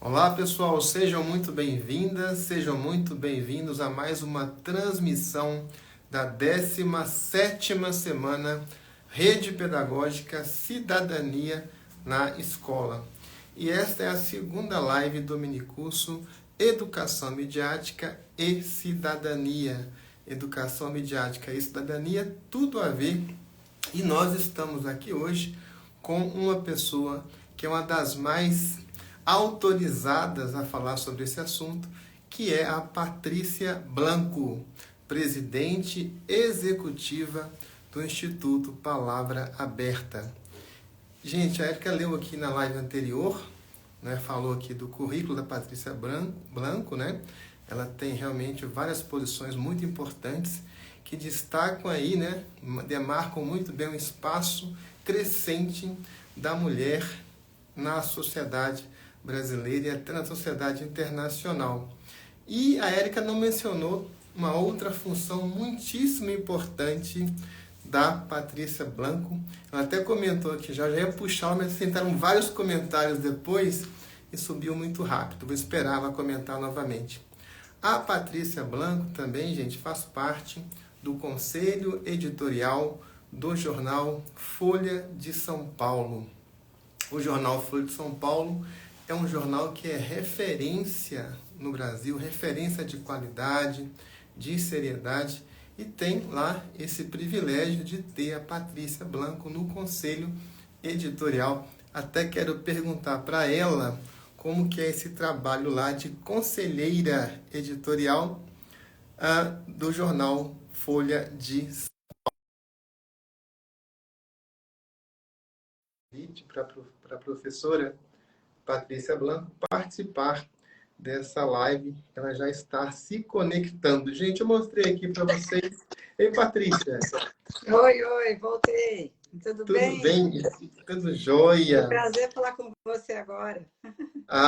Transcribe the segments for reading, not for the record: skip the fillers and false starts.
Olá pessoal, sejam muito bem-vindas, sejam muito bem-vindos a mais uma transmissão da 17ª semana Rede Pedagógica Cidadania na Escola. E esta é a segunda live do minicurso Educação Midiática e Cidadania. Educação Midiática e Cidadania, tudo a ver. E nós estamos aqui hoje com uma pessoa que é uma das mais autorizadas a falar sobre esse assunto, que é a Patrícia Blanco, presidente executiva do Instituto Palavra Aberta. Gente, a Érica leu aqui na live anterior, né, falou aqui do currículo da Patrícia Blanco, né? Ela tem realmente várias posições muito importantes que destacam aí, né, demarcam muito bem o espaço crescente da mulher na sociedade brasileira e até na sociedade internacional. E a Érica não mencionou uma outra função muitíssimo importante da Patrícia Blanco. Ela até comentou aqui, já ia puxar, mas sentaram vários comentários depois e subiu muito rápido. Vou esperar ela comentar novamente. A Patrícia Blanco também, gente, faz parte do Conselho Editorial do jornal Folha de São Paulo. O jornal Folha de São Paulo é um jornal que é referência no Brasil, referência de qualidade, de seriedade, e tem lá esse privilégio de ter a Patrícia Blanco no conselho editorial. Até quero perguntar para ela como que é esse trabalho lá de conselheira editorial do jornal Folha de São Paulo. Para a professora Patrícia Blanco participar dessa live. Ela já está se conectando. Gente, eu mostrei aqui para vocês. Ei, Patrícia. Oi, voltei. Tudo Tudo bem? bem? Tudo É um jóia? prazer falar com você agora.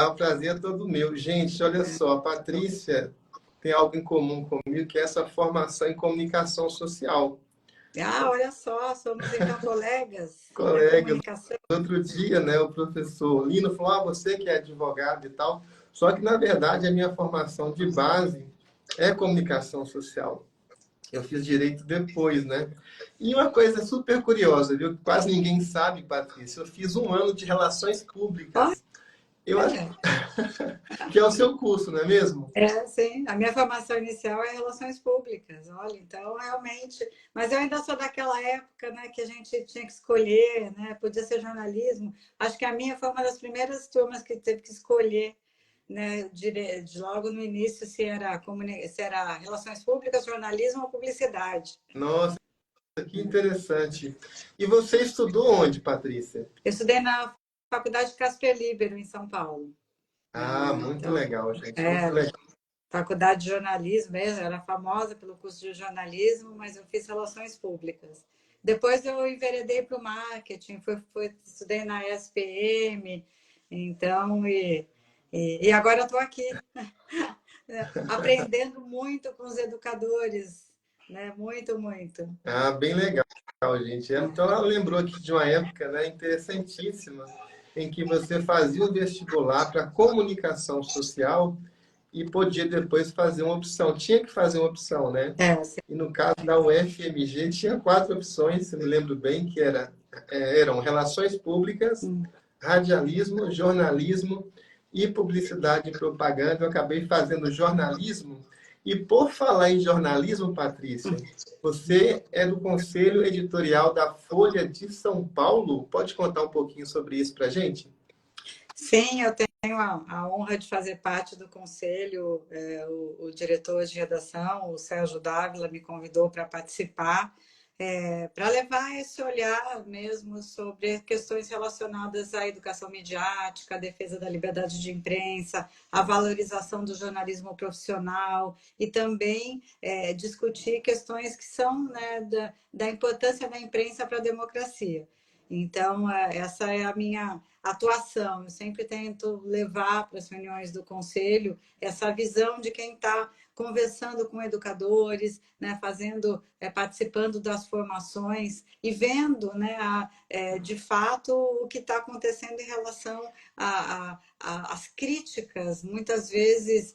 O prazer é todo meu. Gente, olha só, a Patrícia tem algo em comum comigo, que é essa formação em comunicação social. Olha só, somos então colegas da Colegas, comunicação. outro dia, né, o professor Lino falou, você que é advogado e tal, só que, na verdade, a minha formação de base é comunicação social. Eu fiz direito depois, né? E uma coisa super curiosa, viu? Quase ninguém sabe, Patrícia. Eu fiz um ano de relações públicas. Eu acho Olha, que é o seu curso, não é mesmo? sim. A minha formação inicial é Relações Públicas. Olha, então realmente. Mas eu ainda sou daquela época, né, que a gente tinha que escolher, né? Podia ser jornalismo. Acho que a minha foi uma das primeiras turmas que teve que escolher, né, logo no início, se era Relações Públicas, jornalismo ou publicidade. Nossa, que interessante. E você estudou onde, Patrícia? Eu estudei na Faculdade Casper Libero, em São Paulo. Muito Então, legal, gente. Muito é, legal. faculdade de jornalismo mesmo, era famosa pelo curso de jornalismo, mas eu fiz relações públicas. Depois eu enveredei para o marketing, estudei na SPM, então, e agora eu estou aqui, aprendendo muito com os educadores, né? Muito, muito. Bem legal, gente. Então, ela lembrou aqui de uma época, né, interessantíssima, em que você fazia o vestibular para comunicação social e podia depois fazer uma opção. Tinha que fazer uma opção, né? Sim. E no caso da UFMG, tinha 4 opções, se me lembro bem, que eram relações públicas, radialismo, jornalismo e publicidade e propaganda. Eu acabei fazendo jornalismo. E por falar em jornalismo, Patrícia, você é do Conselho Editorial da Folha de São Paulo. Pode contar um pouquinho sobre isso para a gente? Sim, eu tenho a honra de fazer parte do conselho. O diretor de redação, o Sérgio Dávila, me convidou para participar, para levar esse olhar mesmo sobre questões relacionadas à educação midiática, à defesa da liberdade de imprensa, à valorização do jornalismo profissional e também discutir questões que são, né, da importância da imprensa para a democracia. Então, essa é a minha atuação. Eu sempre tento levar para as reuniões do conselho essa visão de quem está conversando com educadores, né, participando das formações e vendo, né, de fato o que está acontecendo em relação às críticas, muitas vezes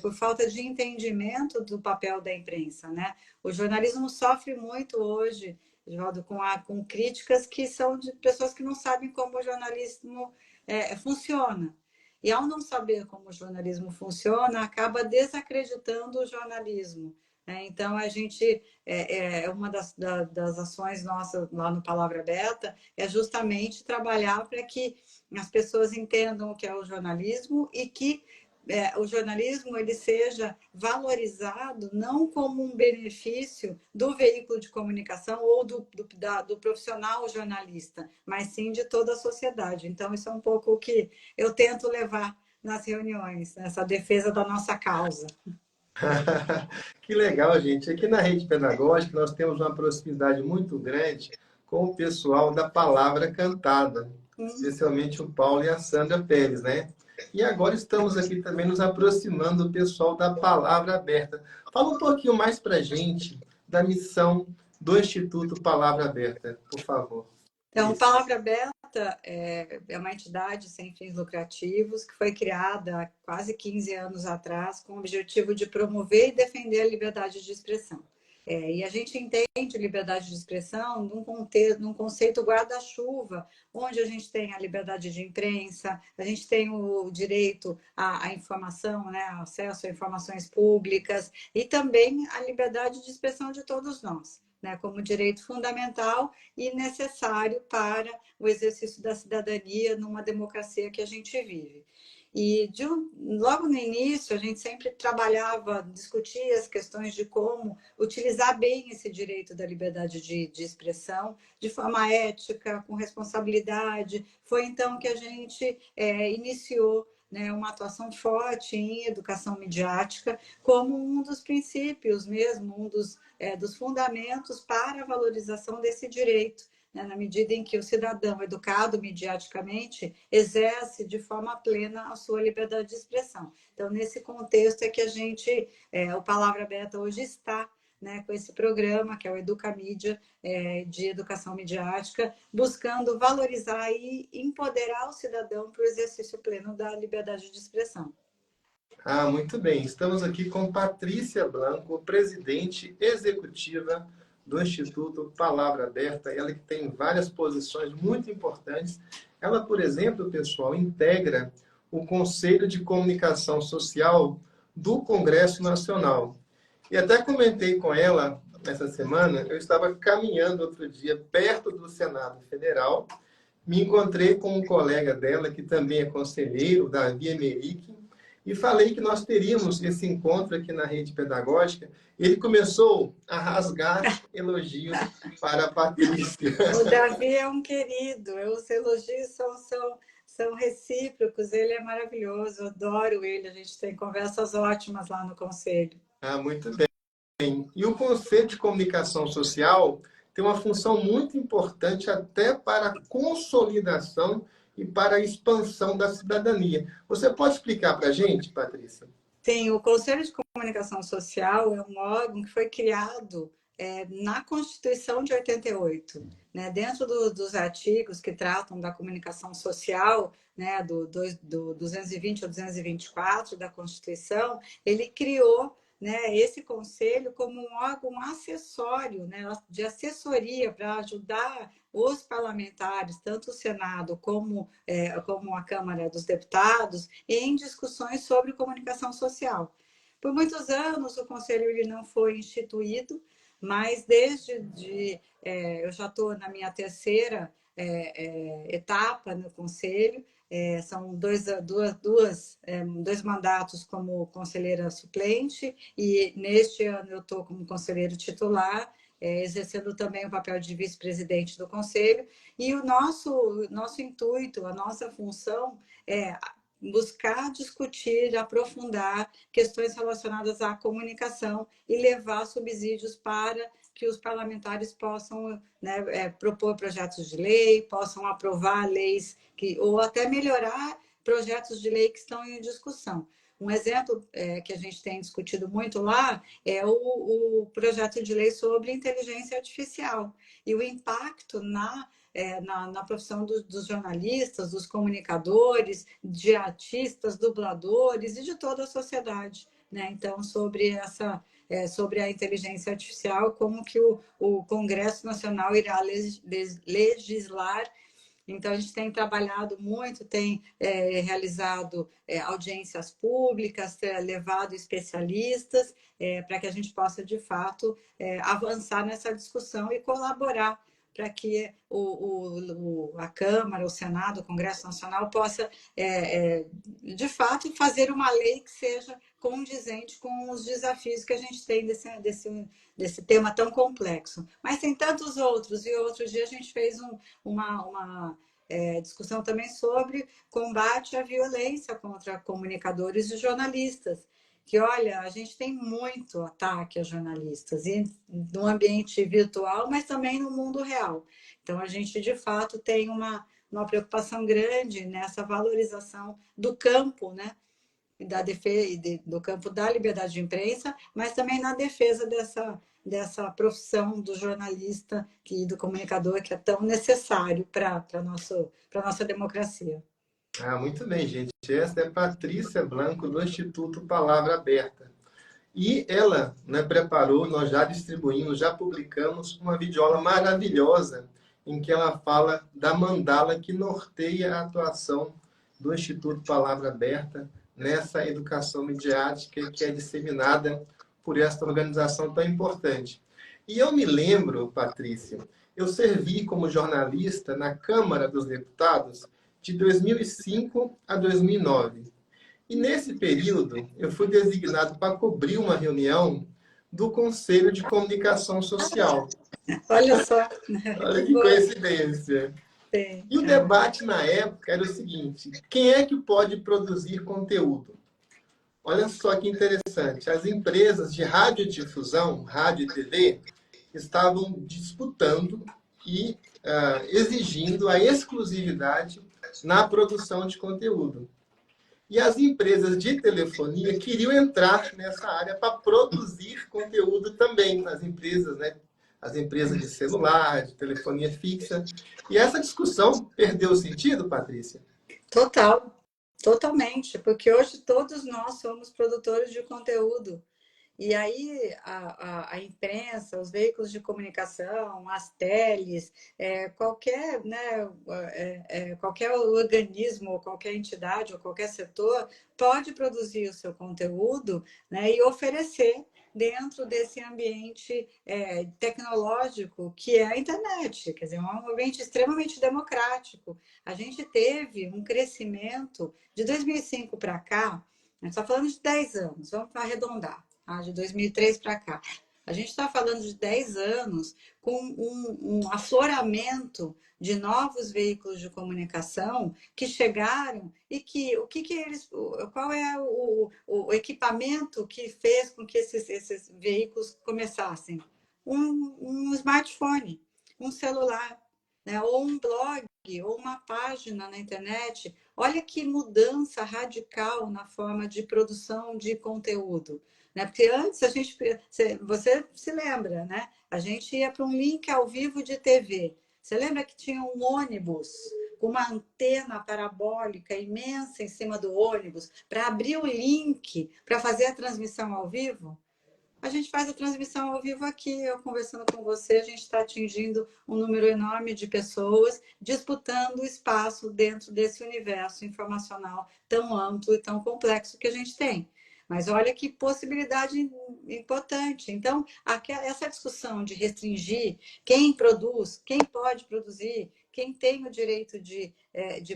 por falta de entendimento do papel da imprensa, né? O jornalismo sofre muito hoje, Geraldo, com críticas que são de pessoas que não sabem como o jornalismo funciona. E ao não saber como o jornalismo funciona, acaba desacreditando o jornalismo. Né? Então, a gente, uma das ações nossas lá no Palavra Aberta é justamente trabalhar para que as pessoas entendam o que é o jornalismo e que o jornalismo ele seja valorizado não como um benefício do veículo de comunicação ou do profissional jornalista, mas sim de toda a sociedade. Então, isso é um pouco o que eu tento levar nas reuniões, nessa defesa da nossa causa. Que legal, gente. Aqui na Rede Pedagógica nós temos uma proximidade muito grande com o pessoal da Palavra Cantada, especialmente o Paulo e a Sandra Pérez, né? E agora estamos aqui também nos aproximando do pessoal da Palavra Aberta. Fala um pouquinho mais para a gente da missão do Instituto Palavra Aberta, por favor. Então, Palavra Aberta é uma entidade sem fins lucrativos que foi criada há quase 15 anos atrás com o objetivo de promover e defender a liberdade de expressão. E a gente entende liberdade de expressão num conceito guarda-chuva, onde a gente tem a liberdade de imprensa, a gente tem o direito à informação, né, acesso a informações públicas e também a liberdade de expressão de todos nós, né, como direito fundamental e necessário para o exercício da cidadania numa democracia que a gente vive. E logo no início, a gente sempre trabalhava, discutia as questões de como utilizar bem esse direito da liberdade de expressão, de forma ética, com responsabilidade. Foi então que a gente iniciou, né, uma atuação forte em educação midiática como um dos princípios mesmo, dos fundamentos para a valorização desse direito, né, na medida em que o cidadão educado midiaticamente exerce de forma plena a sua liberdade de expressão. Então, nesse contexto é que o Palavra Aberta hoje está, né, com esse programa, que é o Educamídia, de educação midiática, buscando valorizar e empoderar o cidadão para o exercício pleno da liberdade de expressão. Muito bem. Estamos aqui com Patrícia Blanco, presidente executiva do Instituto Palavra Aberta. Ela que tem várias posições muito importantes. Ela, por exemplo, pessoal, integra o Conselho de Comunicação Social do Congresso Nacional. E até comentei com ela essa semana, eu estava caminhando outro dia perto do Senado Federal, me encontrei com um colega dela, que também é conselheiro, Davi Emerick, e falei que nós teríamos esse encontro aqui na Rede Pedagógica. Ele começou a rasgar elogios para a Patrícia. O Davi é um querido, os elogios são recíprocos, ele é maravilhoso, eu adoro ele, a gente tem conversas ótimas lá no Conselho. Muito bem. E o Conselho de Comunicação Social tem uma função muito importante até para a consolidação e para a expansão da cidadania. Você pode explicar para a gente, Patrícia? Sim, o Conselho de Comunicação Social é um órgão que foi criado na Constituição de 88, né? Dentro dos artigos que tratam da comunicação social, né? do 220 ao 224 da Constituição, ele criou, né, esse conselho como um órgão acessório, né, de assessoria para ajudar os parlamentares, tanto o Senado como a Câmara dos Deputados, em discussões sobre comunicação social. Por muitos anos, o conselho ele não foi instituído, mas eu já estou na minha terceira etapa no conselho, são dois mandatos como conselheira suplente e neste ano eu estou como conselheiro titular, exercendo também o papel de vice-presidente do conselho. E o nosso intuito, a nossa função é buscar discutir, aprofundar questões relacionadas à comunicação e levar subsídios para que os parlamentares possam, né, propor projetos de lei, possam aprovar leis ou até melhorar projetos de lei que estão em discussão. Um exemplo que a gente tem discutido muito lá é o projeto de lei sobre inteligência artificial e o impacto na profissão dos jornalistas, dos comunicadores, de artistas, dubladores e de toda a sociedade, né? Então, sobre a inteligência artificial, como que o Congresso Nacional irá legislar. Então, a gente tem trabalhado muito, tem realizado audiências públicas, levado especialistas, para que a gente possa, de fato, avançar nessa discussão e colaborar para que a Câmara, o Senado, o Congresso Nacional possa, de fato, fazer uma lei que seja condizente com os desafios que a gente tem desse tema tão complexo. Mas tem tantos outros, e outro dia a gente fez uma discussão também sobre combate à violência contra comunicadores e jornalistas. Que, olha, a gente tem muito ataque a jornalistas, e no ambiente virtual, mas também no mundo real. Então, a gente, de fato, tem uma preocupação grande nessa valorização do campo, né? Da defesa, do campo da liberdade de imprensa, mas também na defesa dessa profissão do jornalista e do comunicador que é tão necessário para a nossa democracia. Muito bem, gente. Essa é Patrícia Blanco, do Instituto Palavra Aberta. E ela, né, preparou, nós já distribuímos, já publicamos uma videoaula maravilhosa em que ela fala da mandala que norteia a atuação do Instituto Palavra Aberta nessa educação midiática que é disseminada por esta organização tão importante. E eu me lembro, Patrícia, eu servi como jornalista na Câmara dos Deputados de 2005 a 2009. E nesse período, eu fui designado para cobrir uma reunião do Conselho de Comunicação Social. Olha só. Olha que coincidência. Sim. E o debate na época era o seguinte: quem é que pode produzir conteúdo? Olha só que interessante. As empresas de radiodifusão, rádio e TV, estavam disputando e exigindo a exclusividade na produção de conteúdo. E as empresas de telefonia queriam entrar nessa área para produzir conteúdo também, as empresas, né? As empresas de celular, de telefonia fixa. E essa discussão perdeu o sentido, Patrícia? Totalmente, porque hoje todos nós somos produtores de conteúdo. E aí a imprensa, os veículos de comunicação, as teles, qualquer, né, qualquer organismo, ou qualquer entidade, ou qualquer setor pode produzir o seu conteúdo, né, e oferecer dentro desse ambiente tecnológico que é a internet, quer dizer, é um ambiente extremamente democrático. A gente teve um crescimento de 2005 para cá, a gente está falando de 10 anos, vamos arredondar. De 2003 para cá. A gente está falando de 10 anos com um afloramento de novos veículos de comunicação que chegaram e qual é o equipamento que fez com que esses veículos começassem? Um smartphone, um celular, né? Ou um blog, ou uma página na internet. Olha que mudança radical na forma de produção de conteúdo. Né? Porque antes você se lembra, né? A gente ia para um link ao vivo de TV. Você lembra que tinha um ônibus com uma antena parabólica imensa em cima do ônibus para abrir o link para fazer a transmissão ao vivo? A gente faz a transmissão ao vivo aqui, eu conversando com você, a gente está atingindo um número enorme de pessoas disputando espaço dentro desse universo informacional tão amplo e tão complexo que a gente tem. Mas olha que possibilidade importante. Então, essa discussão de restringir quem produz, quem pode produzir, quem tem o direito de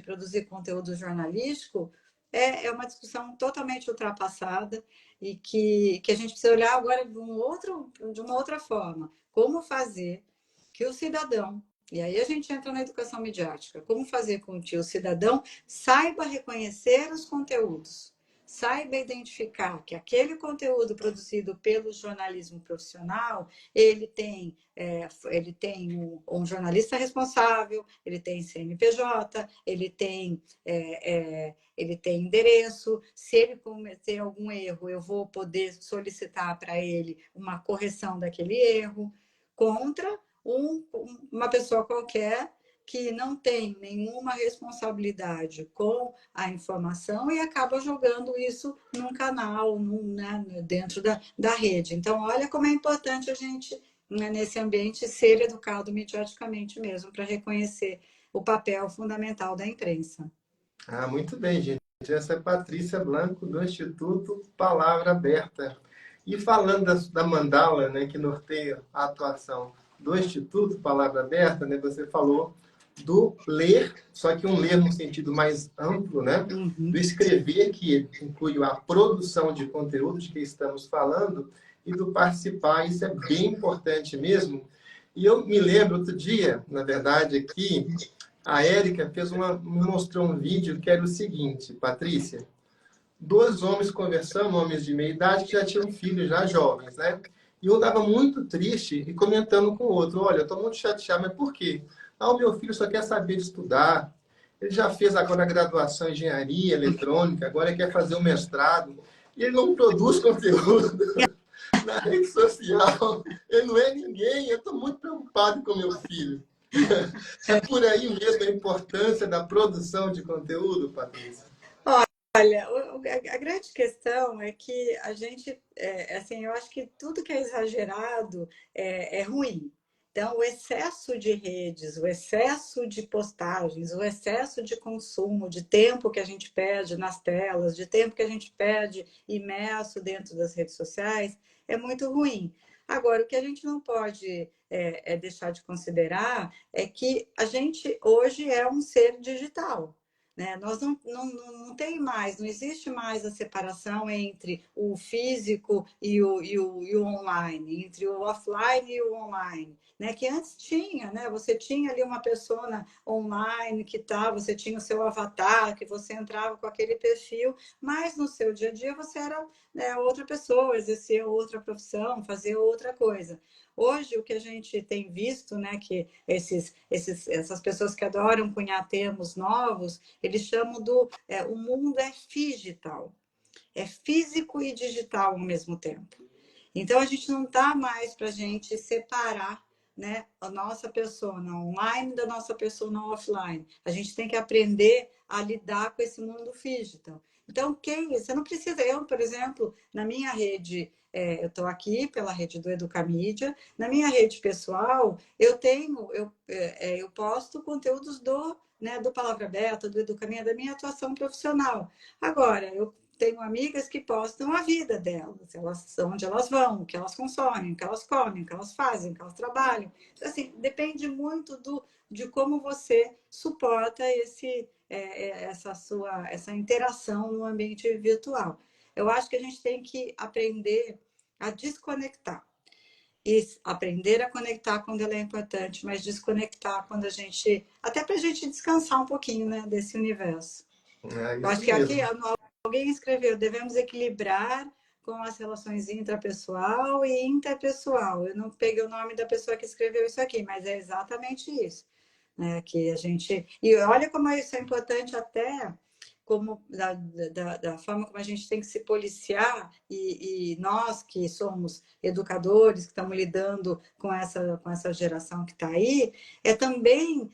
produzir conteúdo jornalístico, é uma discussão totalmente ultrapassada e que a gente precisa olhar agora de uma outra forma. Como fazer que o cidadão, e aí a gente entra na educação midiática, como fazer com que o cidadão saiba reconhecer os conteúdos, saiba identificar que aquele conteúdo produzido pelo jornalismo profissional, ele tem um jornalista responsável, ele tem CNPJ, ele tem endereço. Se ele cometer algum erro, eu vou poder solicitar para ele uma correção daquele erro, contra uma pessoa qualquer que não tem nenhuma responsabilidade com a informação e acaba jogando isso num canal, né, dentro da rede. Então, olha como é importante a gente, né, nesse ambiente, ser educado mediaticamente mesmo, para reconhecer o papel fundamental da imprensa. Ah, muito bem, gente. Essa é Patrícia Blanco, do Instituto Palavra Aberta. E falando da mandala, né, que norteia a atuação do Instituto Palavra Aberta, né, você falou do ler, só que um ler no sentido mais amplo, né, do escrever, que inclui a produção de conteúdo de que estamos falando, e do participar. Isso é bem importante mesmo. E eu me lembro outro dia, na verdade, aqui, a Érica me mostrou um vídeo que era o seguinte, Patrícia: dois homens conversando, homens de meia idade, que já tinham filhos, já jovens, né? E um estava muito triste e comentando com o outro: olha, eu estou muito chateado, mas por quê? Ah, o meu filho só quer saber de estudar. Ele já fez agora a graduação em engenharia eletrônica, agora ele quer fazer o mestrado. E ele não produz conteúdo na rede social. Ele não é ninguém. Eu estou muito preocupado com meu filho. É por aí mesmo a importância da produção de conteúdo, Patrícia? Olha, a grande questão é que a gente, assim, eu acho que tudo que é exagerado é ruim. Então, o excesso de redes, o excesso de postagens, o excesso de consumo, de tempo que a gente perde nas telas, de tempo que a gente perde imerso dentro das redes sociais, é muito ruim. Agora, o que a gente não pode deixar de considerar é que a gente hoje é um ser digital, né? Nós não tem mais, não existe mais a separação entre o físico e o online, entre o offline e o online, né? Que antes tinha, né? Você tinha ali uma persona online que tá, você tinha o seu avatar, que você entrava com aquele perfil, mas no seu dia a dia você era, né, outra pessoa, exercia outra profissão, fazia outra coisa. Hoje, o que a gente tem visto, né, que essas pessoas que adoram cunhar termos novos, eles chamam o mundo é digital, é físico e digital ao mesmo tempo. Então, a gente não está mais para a gente separar, né, a nossa persona online da nossa persona offline. A gente tem que aprender a lidar com esse mundo digital. Então, você não precisa, eu, por exemplo, na minha rede, eu estou aqui pela rede do Educamídia, na minha rede pessoal, eu posto conteúdos do Palavra Aberta, do Educamídia, da minha atuação profissional. Agora, eu tenho amigas que postam a vida delas, onde elas vão, o que elas consomem, o que elas comem, o que elas fazem, o que elas trabalham. Então, assim, depende muito de como você suporta essa interação no ambiente virtual. Eu acho que a gente tem que aprender a desconectar. E aprender a conectar quando ela é importante, mas desconectar quando a gente. Até para a gente descansar um pouquinho, né, desse universo. É Eu acho isso que aqui mesmo. alguém escreveu: devemos equilibrar com as relações intrapessoal e interpessoal. Eu não peguei o nome da pessoa que escreveu isso aqui, mas é exatamente isso, né? Que a gente. E olha como isso é importante até como da forma como a gente tem que se policiar, e nós que somos educadores, que estamos lidando com essa geração que está aí, é também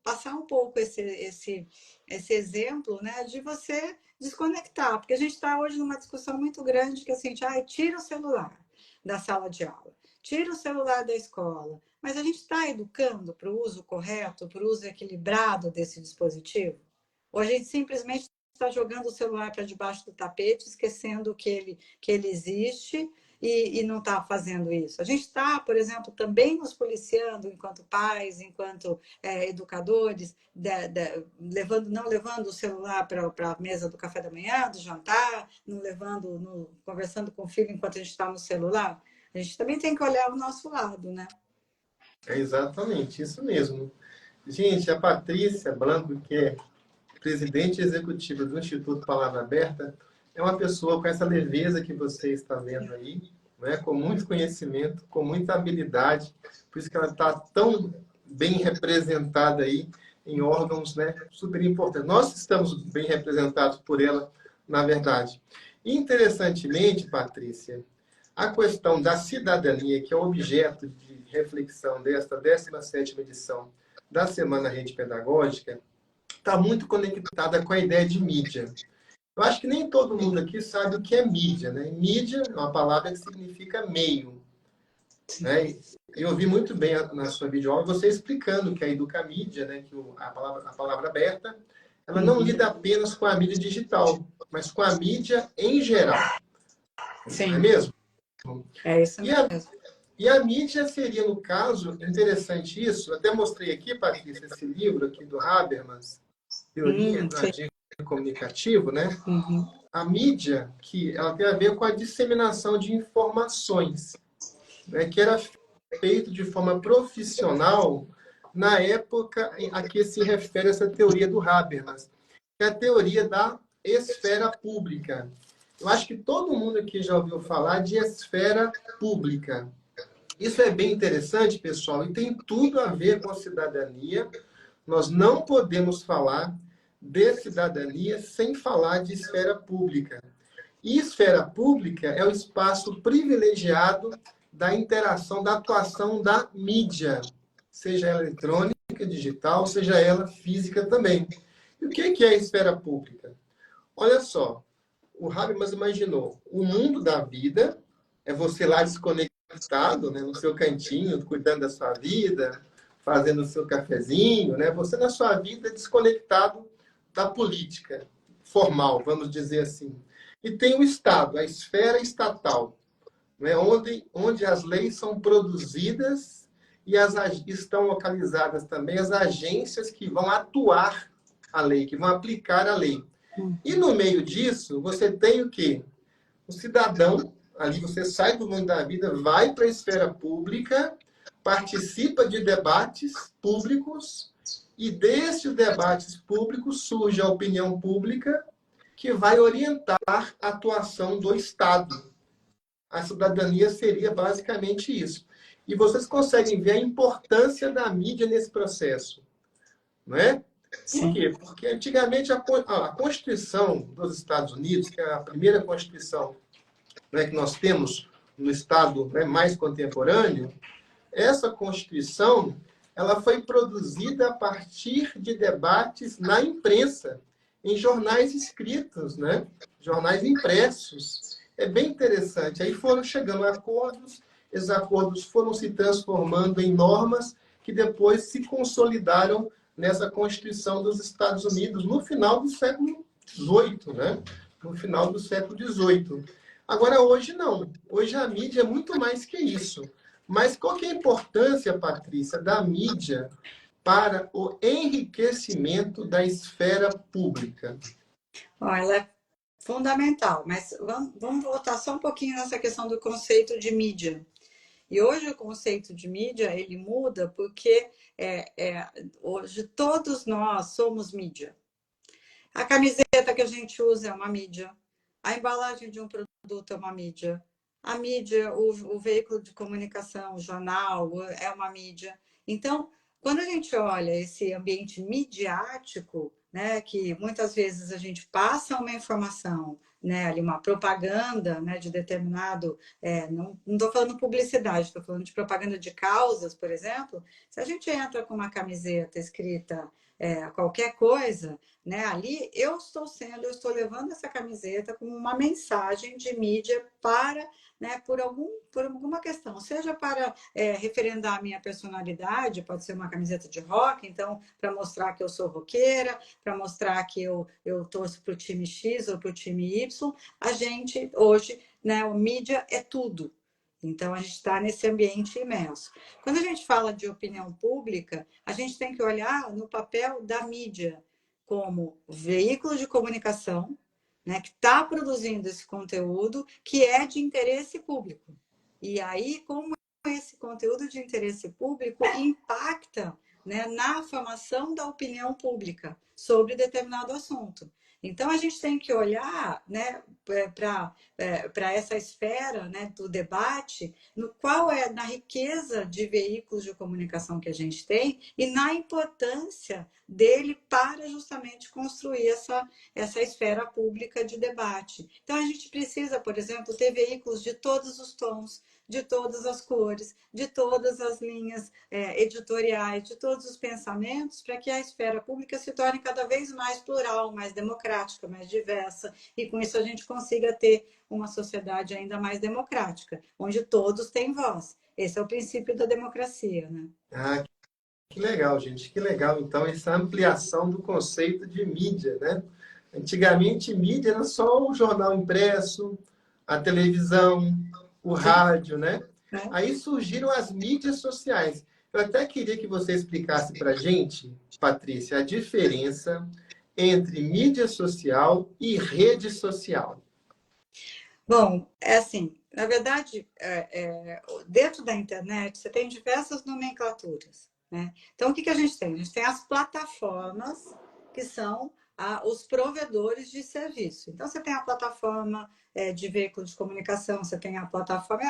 passar um pouco esse exemplo, né, de você desconectar, porque a gente está hoje numa discussão muito grande que assim, tira o celular da sala de aula, tira o celular da escola, mas a gente está educando para o uso correto, para o uso equilibrado desse dispositivo? Ou a gente simplesmente está jogando o celular para debaixo do tapete, esquecendo que ele existe e não está fazendo isso. A gente está, por exemplo, também nos policiando enquanto pais, enquanto educadores, não levando o celular para a mesa do café da manhã, do jantar, conversando com o filho enquanto a gente está no celular. A gente também tem que olhar o nosso lado, né? É exatamente isso mesmo. Gente, a Patrícia Blanco, que é presidente executiva do Instituto Palavra Aberta, é uma pessoa com essa leveza que você está vendo aí, né? Com muito conhecimento, com muita habilidade, por isso que ela está tão bem representada aí em órgãos, né, super importantes. Nós estamos bem representados por ela, na verdade. Interessantemente, Patrícia, a questão da cidadania, que é o objeto de reflexão desta 17ª edição da Semana Rede Pedagógica, está muito conectada com a ideia de mídia. Eu acho que nem todo mundo aqui sabe o que é mídia, né? Mídia é uma palavra que significa meio, né? Eu ouvi muito bem na sua videoaula você explicando que a Educamídia, né, que a palavra aberta, ela não lida apenas com a mídia digital, mas com a mídia em geral. Sim. Não é mesmo? É isso mesmo. E a mídia seria, no caso, interessante isso, eu até mostrei aqui, Patrícia, esse livro aqui do Habermas, Teoria do Agente Comunicativo, né? A mídia, que ela tem a ver com a disseminação de informações, né, que era feito de forma profissional na época a que se refere essa teoria do Habermas, que é a teoria da esfera pública. Eu acho que todo mundo aqui já ouviu falar de esfera pública. Isso é bem interessante, pessoal, e tem tudo a ver com a cidadania. Nós não podemos falar de cidadania sem falar de esfera pública. E esfera pública é o espaço privilegiado da interação, da atuação da mídia, seja ela eletrônica, digital, seja ela física também. E o que é a esfera pública? Olha só, o Habermas imaginou o mundo da vida, é você lá desconectado, né, no seu cantinho, cuidando da sua vida, fazendo o seu cafezinho, né, você na sua vida desconectado da política formal, vamos dizer assim. E tem o Estado, a esfera estatal, né, onde as leis são produzidas e estão localizadas também as agências que vão atuar a lei, que vão aplicar a lei. E no meio disso, você tem o quê? O cidadão, ali você sai do mundo da vida, vai para a esfera pública, participa de debates públicos, e desses debates públicos surge a opinião pública que vai orientar a atuação do Estado. A cidadania seria basicamente isso. E vocês conseguem ver a importância da mídia nesse processo, não é? Por quê? Porque antigamente a Constituição dos Estados Unidos, que é a primeira Constituição, né, que nós temos no Estado, né, mais contemporâneo, essa Constituição ela foi produzida a partir de debates na imprensa, em jornais escritos, né? Jornais impressos. É bem interessante. Aí foram chegando a acordos, esses acordos foram se transformando em normas que depois se consolidaram nessa Constituição dos Estados Unidos no final do século XVIII, né? No final do século XVIII. Agora, hoje não. Hoje a mídia é muito mais que isso. Mas qual que é a importância, Patrícia, da mídia para o enriquecimento da esfera pública? Bom, ela é fundamental, mas vamos voltar só um pouquinho nessa questão do conceito de mídia. E hoje o conceito de mídia, ele muda porque hoje todos nós somos mídia. A camiseta que a gente usa é uma mídia. A embalagem de um produto é uma mídia. A mídia, o veículo de comunicação, o jornal, é uma mídia. Então, quando a gente olha esse ambiente midiático, né, que muitas vezes a gente passa uma informação, né, ali uma propaganda, né, de determinado, não estou falando publicidade, estou falando de propaganda de causas, por exemplo. Se a gente entra com uma camiseta escrita qualquer coisa, né, ali eu estou levando essa camiseta como uma mensagem de mídia para, né, por alguma questão, seja para referendar a minha personalidade, pode ser uma camiseta de rock, então, para mostrar que eu sou roqueira, para mostrar que eu torço para o time X ou para o time Y. A gente, hoje, né, o mídia é tudo. Então, a gente está nesse ambiente imenso. Quando a gente fala de opinião pública, a gente tem que olhar no papel da mídia como veículo de comunicação, né, que está produzindo esse conteúdo que é de interesse público. E aí, como esse conteúdo de interesse público impacta né, na formação da opinião pública sobre determinado assunto. Então, a gente tem que olhar, né, para essa esfera, né, do debate, no qual é na riqueza de veículos de comunicação que a gente tem e na importância dele para justamente construir essa esfera pública de debate. Então, a gente precisa, por exemplo, ter veículos de todos os tons, de todas as cores, de todas as linhas editoriais, de todos os pensamentos, para que a esfera pública se torne cada vez mais plural, mais democrática, mais diversa, e com isso a gente consiga ter uma sociedade ainda mais democrática, onde todos têm voz. Esse é o princípio da democracia, né? Ah, que legal, gente. Que legal, então, essa ampliação do conceito de mídia, né? Antigamente, mídia era só o jornal impresso, a televisão, o Sim. rádio, né? É. Aí surgiram as mídias sociais. Eu até queria que você explicasse para a gente, Patrícia, a diferença entre mídia social e rede social. Bom, é assim, na verdade, dentro da internet você tem diversas nomenclaturas, né? Então, o que a gente tem? A gente tem as plataformas, que são os provedores de serviço. Então, você tem a plataforma de veículo de comunicação, você tem a plataforma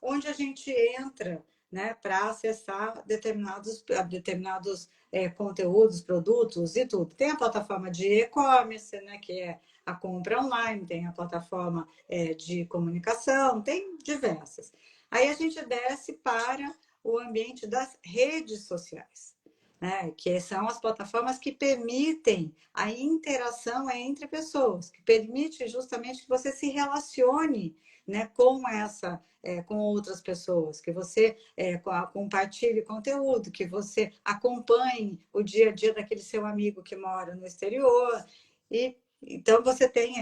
onde a gente entra, né, para acessar determinados conteúdos, produtos e tudo. Tem a plataforma de e-commerce, né, que é a compra online, tem a plataforma de comunicação, tem diversas. Aí a gente desce para o ambiente das redes sociais, né? Que são as plataformas que permitem a interação entre pessoas, que permite justamente que você se relacione, né, com outras pessoas, que você compartilhe conteúdo, que você acompanhe o dia a dia daquele seu amigo que mora no exterior. E então, você tem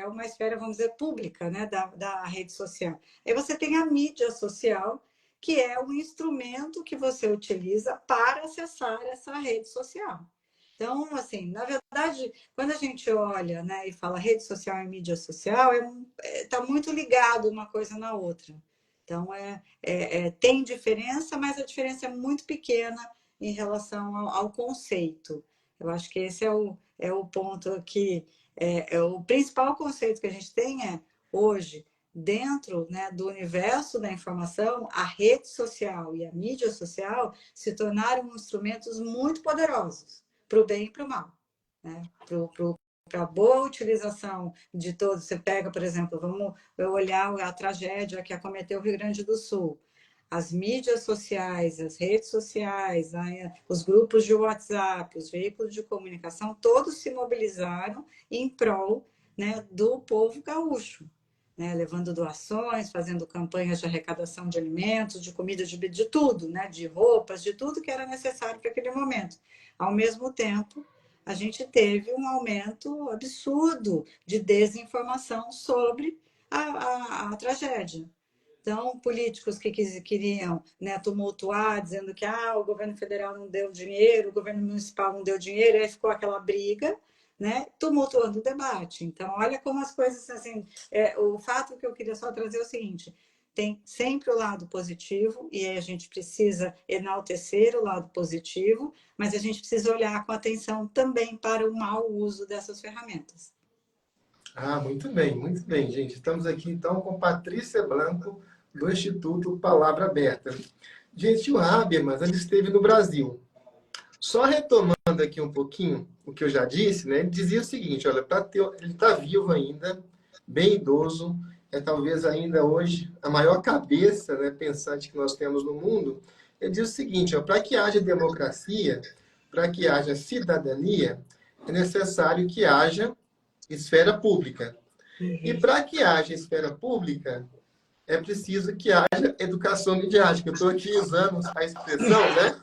uma esfera, vamos dizer, pública, né, da rede social. Aí você tem a mídia social, que é um instrumento que você utiliza para acessar essa rede social. Então, assim, na verdade, quando a gente olha, né, e fala rede social e mídia social, está muito ligado uma coisa na outra. Então, tem diferença, mas a diferença é muito pequena em relação ao conceito. Eu acho que esse é o ponto que o principal conceito que a gente tem hoje, dentro, né, do universo da informação, a rede social e a mídia social se tornaram instrumentos muito poderosos para o bem e para o mal, né? Para a boa utilização de todos. Você pega, por exemplo, vamos olhar a tragédia que acometeu o Rio Grande do Sul. As mídias sociais, as redes sociais, os grupos de WhatsApp, os veículos de comunicação, todos se mobilizaram em prol, né, do povo gaúcho, né, levando doações, fazendo campanhas de arrecadação de alimentos, de comida, de tudo, né, de roupas, de tudo que era necessário para aquele momento. Ao mesmo tempo, a gente teve um aumento absurdo de desinformação sobre a tragédia. Então, políticos que queriam, né, tumultuar, dizendo que o governo federal não deu dinheiro, o governo municipal não deu dinheiro, e aí ficou aquela briga, né, tumultuando o debate. Então, olha como as coisas, assim, o fato que eu queria só trazer é o seguinte: tem sempre o lado positivo, e aí a gente precisa enaltecer o lado positivo, mas a gente precisa olhar com atenção também para o mau uso dessas ferramentas. Muito bem, gente. Estamos aqui, então, com Patrícia Blanco, do Instituto Palavra Aberta. Gente, o Habermas, ele esteve no Brasil. Só retomando aqui um pouquinho o que eu já disse, né? Ele dizia o seguinte, olha, ele está vivo ainda, bem idoso, é talvez ainda hoje a maior cabeça, né, pensante que nós temos no mundo. Ele diz o seguinte, para que haja democracia, para que haja cidadania, é necessário que haja esfera pública. E para que haja esfera pública, é preciso que haja educação midiática. Eu estou aqui usando a expressão, né?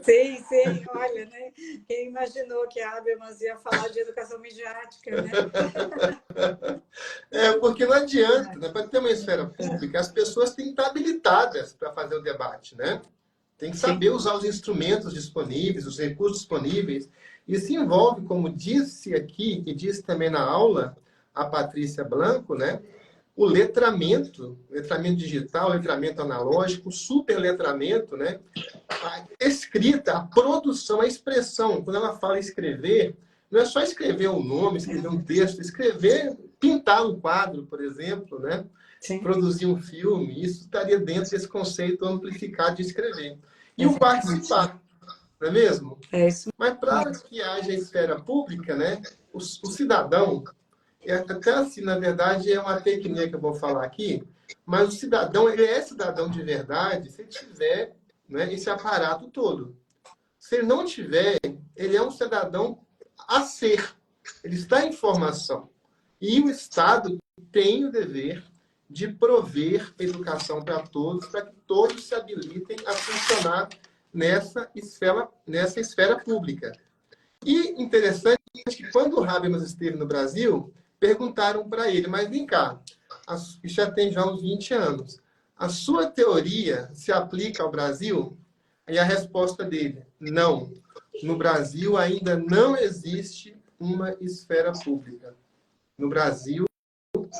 Sim, sim, olha, né? Quem imaginou que a Habermas ia falar de educação midiática, né? Porque não adianta, né? Para ter uma esfera pública, as pessoas têm que estar habilitadas para fazer o debate, né? Tem que Sim. saber usar os instrumentos disponíveis, os recursos disponíveis. Isso envolve, como disse aqui, e disse também na aula, a Patrícia Blanco, né? o letramento digital, letramento analógico, superletramento, né? A escrita, a produção, a expressão. Quando ela fala escrever, não é só escrever um nome, escrever um texto, escrever, pintar um quadro, por exemplo, né? Sim. Produzir um filme, isso estaria dentro desse conceito amplificado de escrever. E o Exatamente. participar, não é mesmo? É isso. Mas para que haja esfera pública, né, o cidadão, até assim, na verdade, é uma técnica que eu vou falar aqui, mas o cidadão, ele é cidadão de verdade se ele tiver, né, esse aparato todo. Se ele não tiver, ele é um cidadão a ser. Ele está em formação. E o Estado tem o dever de prover educação para que todos se habilitem a funcionar nessa esfera pública. E interessante que quando o Habermas esteve no Brasil, perguntaram para ele, mas vem cá, isso já tem já uns 20 anos, a sua teoria se aplica ao Brasil? E a resposta dele, não. No Brasil ainda não existe uma esfera pública. No Brasil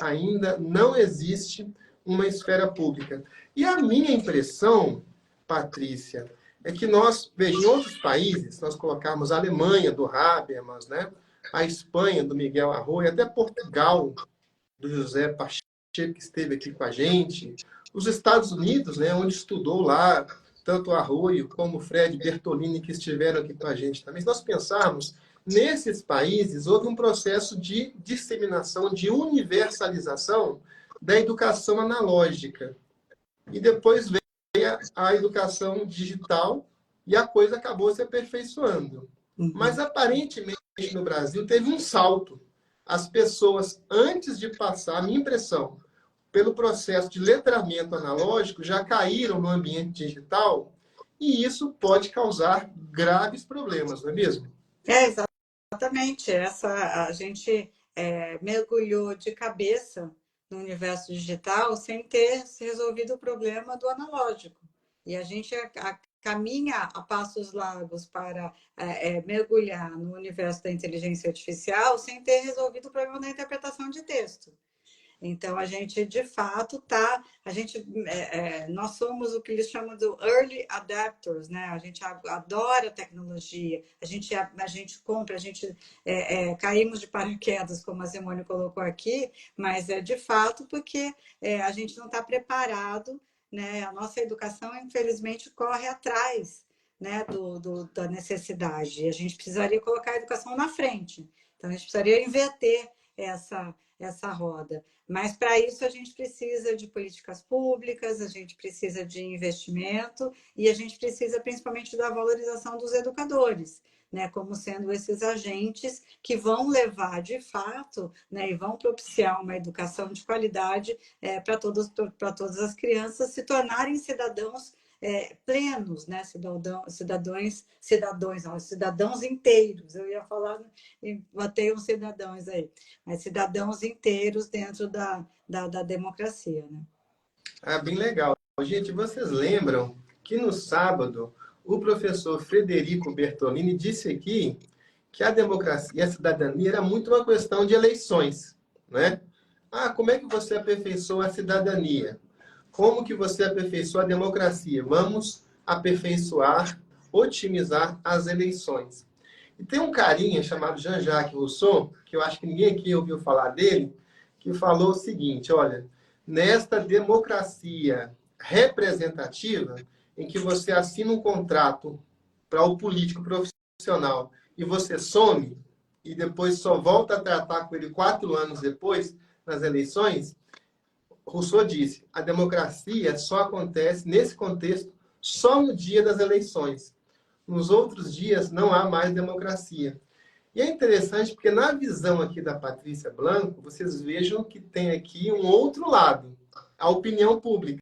ainda não existe uma esfera pública. E a minha impressão, Patrícia, é que nós, veja, em outros países, nós colocarmos a Alemanha, do Habermas, né? A Espanha, do Miguel Arroyo, até Portugal, do José Pacheco, que esteve aqui com a gente, os Estados Unidos, né, onde estudou lá, tanto Arroyo como o Fred Bertolini, que estiveram aqui com a gente também. Se nós pensarmos, nesses países, houve um processo de disseminação, de universalização da educação analógica. E depois veio a educação digital e a coisa acabou se aperfeiçoando. Mas, aparentemente, no Brasil, teve um salto. As pessoas, antes de passar, a minha impressão, pelo processo de letramento analógico, já caíram no ambiente digital e isso pode causar graves problemas, não é mesmo? Exatamente. A gente mergulhou de cabeça no universo digital sem ter resolvido o problema do analógico. E a gente caminha a passos largos para mergulhar no universo da inteligência artificial sem ter resolvido o problema da interpretação de texto. Então, a gente, de fato, nós somos o que eles chamam de early adapters, né? A gente adora tecnologia, a gente compra, caímos de paraquedas, como a Simone colocou aqui, mas é de fato porque a gente não está preparado, né? A nossa educação, infelizmente, corre atrás, né, da necessidade. E a gente precisaria colocar a educação na frente. Então, a gente precisaria inverter essa roda. Mas, para isso, a gente precisa de políticas públicas, a gente precisa de investimento e a gente precisa, principalmente, da valorização dos educadores, né, como sendo esses agentes que vão levar, de fato, né, e vão propiciar uma educação de qualidade para todas as crianças se tornarem cidadãos plenos, né? Cidadãos inteiros. Eu ia falar e botei uns cidadãos aí, mas cidadãos inteiros dentro da democracia, né? Bem legal. Gente, vocês lembram que no sábado o professor Frederico Bertolini disse aqui que a democracia e a cidadania era muito uma questão de eleições, né? Como é que você aperfeiçoa a cidadania? Como que você aperfeiçoa a democracia? Vamos aperfeiçoar, otimizar as eleições. E tem um carinha chamado Jean-Jacques Rousseau, que eu acho que ninguém aqui ouviu falar dele, que falou o seguinte, olha, nesta democracia representativa, em que você assina um contrato para o político profissional e você some, e depois só volta a tratar com ele 4 anos depois, nas eleições, Rousseau disse, a democracia só acontece, nesse contexto, só no dia das eleições. Nos outros dias, não há mais democracia. E é interessante porque, na visão aqui da Patrícia Blanco, vocês vejam que tem aqui um outro lado, a opinião pública.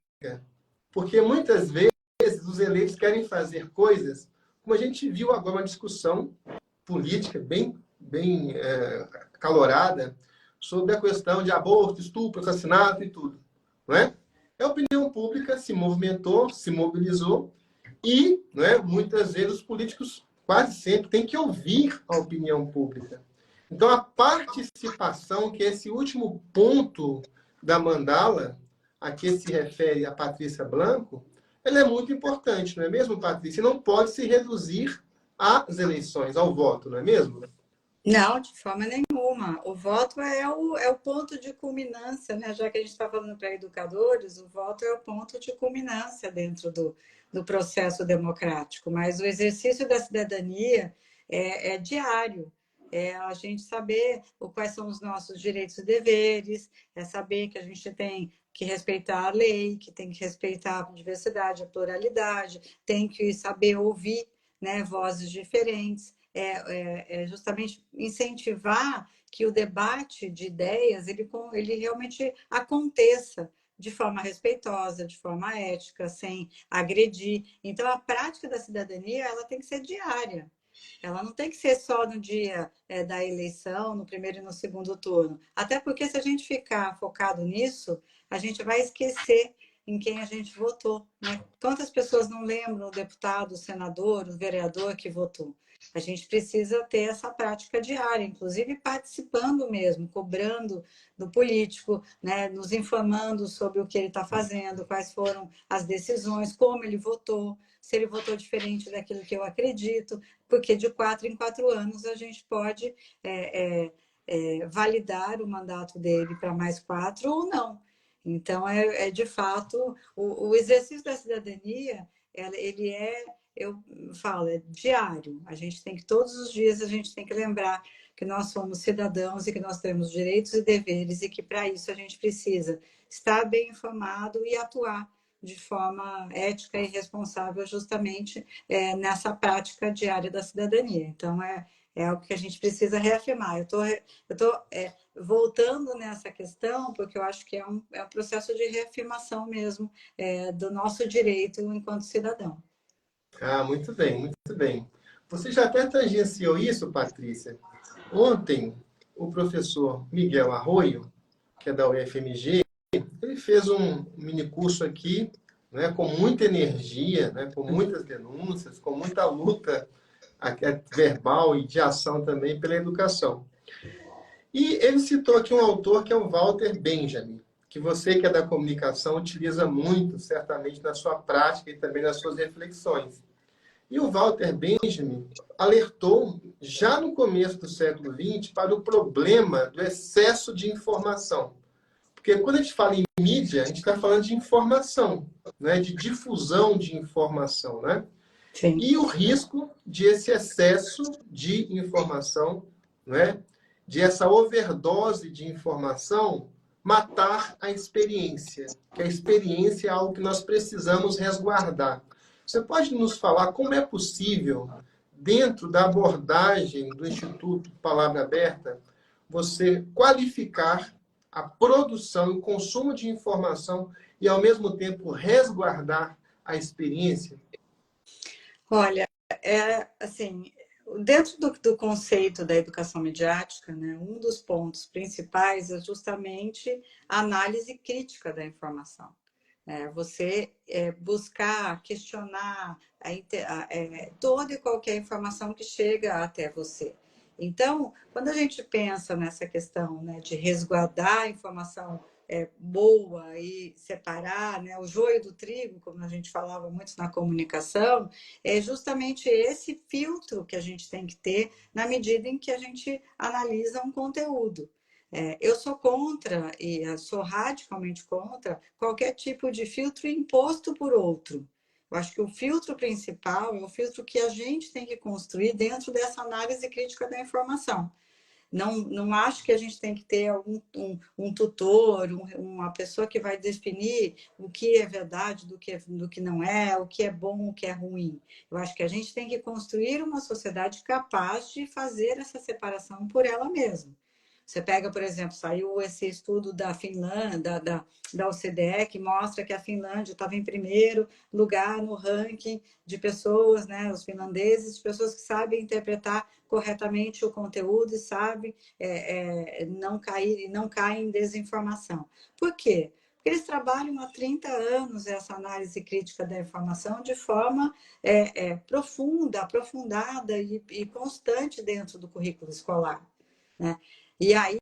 Porque, muitas vezes, os eleitos querem fazer coisas, como a gente viu agora, uma discussão política bem calorada, sobre a questão de aborto, estupro, assassinato e tudo. Não é? A opinião pública se movimentou, se mobilizou e, não é, muitas vezes, os políticos quase sempre têm que ouvir a opinião pública. Então, a participação, que é esse último ponto da mandala, a que se refere a Patrícia Blanco, ela é muito importante, não é mesmo, Patrícia? Não pode se reduzir às eleições, ao voto, não é mesmo? Não, de forma nenhuma. O voto é o ponto de culminância, né? Já que a gente está falando para educadores, o voto é o ponto de culminância dentro do processo democrático. Mas o exercício da cidadania é diário. É a gente saber quais são os nossos direitos e deveres, é saber que a gente tem que respeitar a lei, que tem que respeitar a diversidade, a pluralidade, tem que saber ouvir, né, vozes diferentes. É justamente incentivar que o debate de ideias ele realmente aconteça de forma respeitosa, de forma ética, sem agredir. Então, a prática da cidadania ela tem que ser diária. Ela não tem que ser só no dia da eleição, no primeiro e no segundo turno. Até porque se a gente ficar focado nisso, a gente vai esquecer em quem a gente votou. Né? Quantas pessoas não lembram o deputado, o senador, o vereador que votou? A gente precisa ter essa prática diária, inclusive participando mesmo, cobrando do político, né? Nos informando sobre o que ele está fazendo, quais foram as decisões, como ele votou, se ele votou diferente daquilo que eu acredito, porque de 4 em 4 anos a gente pode validar o mandato dele para mais 4 ou não. Então, de fato, o exercício da cidadania, ele eu falo, é diário. A gente tem que, todos os dias, a gente tem que lembrar que nós somos cidadãos e que nós temos direitos e deveres e que, para isso, a gente precisa estar bem informado e atuar de forma ética e responsável justamente nessa prática diária da cidadania. Então, é algo que a gente precisa reafirmar. Eu tô voltando nessa questão porque eu acho que é um processo de reafirmação mesmo do nosso direito enquanto cidadão. Ah, muito bem, muito bem. Você já até tangenciou isso, Patrícia. Ontem, o professor Miguel Arroio, que é da UFMG, ele fez um mini curso aqui, né, com muita energia, né, com muitas denúncias, com muita luta verbal e de ação também pela educação. E ele citou aqui um autor que é o Walter Benjamin, que você que é da comunicação utiliza muito, certamente, na sua prática e também nas suas reflexões. E o Walter Benjamin alertou, já no começo do século XX, para o problema do excesso de informação. Porque quando a gente fala em mídia, a gente está falando de informação, né? De difusão de informação. Né? Sim. E o risco de esse excesso de informação, né? De essa overdose de informação matar a experiência. Que a experiência é algo que nós precisamos resguardar. Você pode nos falar como é possível, dentro da abordagem do Instituto Palavra Aberta, você qualificar a produção e o consumo de informação e, ao mesmo tempo, resguardar a experiência? Olha, assim, dentro do conceito da educação midiática, né, um dos pontos principais é justamente a análise crítica da informação. Você buscar, questionar toda e qualquer informação que chega até você. Então, quando a gente pensa nessa questão, né, de resguardar a informação boa e separar, né, o joio do trigo, como a gente falava muito na comunicação, é justamente esse filtro que a gente tem que ter na medida em que a gente analisa um conteúdo. Eu sou contra, e sou radicalmente contra, qualquer tipo de filtro imposto por outro. Eu acho que o filtro principal é o filtro que a gente tem que construir dentro dessa análise crítica da informação. Não acho que a gente tem que ter um tutor, uma pessoa que vai definir o que é verdade do que não é, o que é bom, o que é ruim. Eu acho que a gente tem que construir uma sociedade capaz de fazer essa separação por ela mesma. Você pega, por exemplo, saiu esse estudo da Finlândia, da OCDE, que mostra que a Finlândia estava em primeiro lugar no ranking de pessoas, né, os finlandeses, de pessoas que sabem interpretar corretamente o conteúdo e sabem não caem em desinformação. Por quê? Porque eles trabalham há 30 anos essa análise crítica da informação de forma profunda, aprofundada e constante dentro do currículo escolar. Né? E aí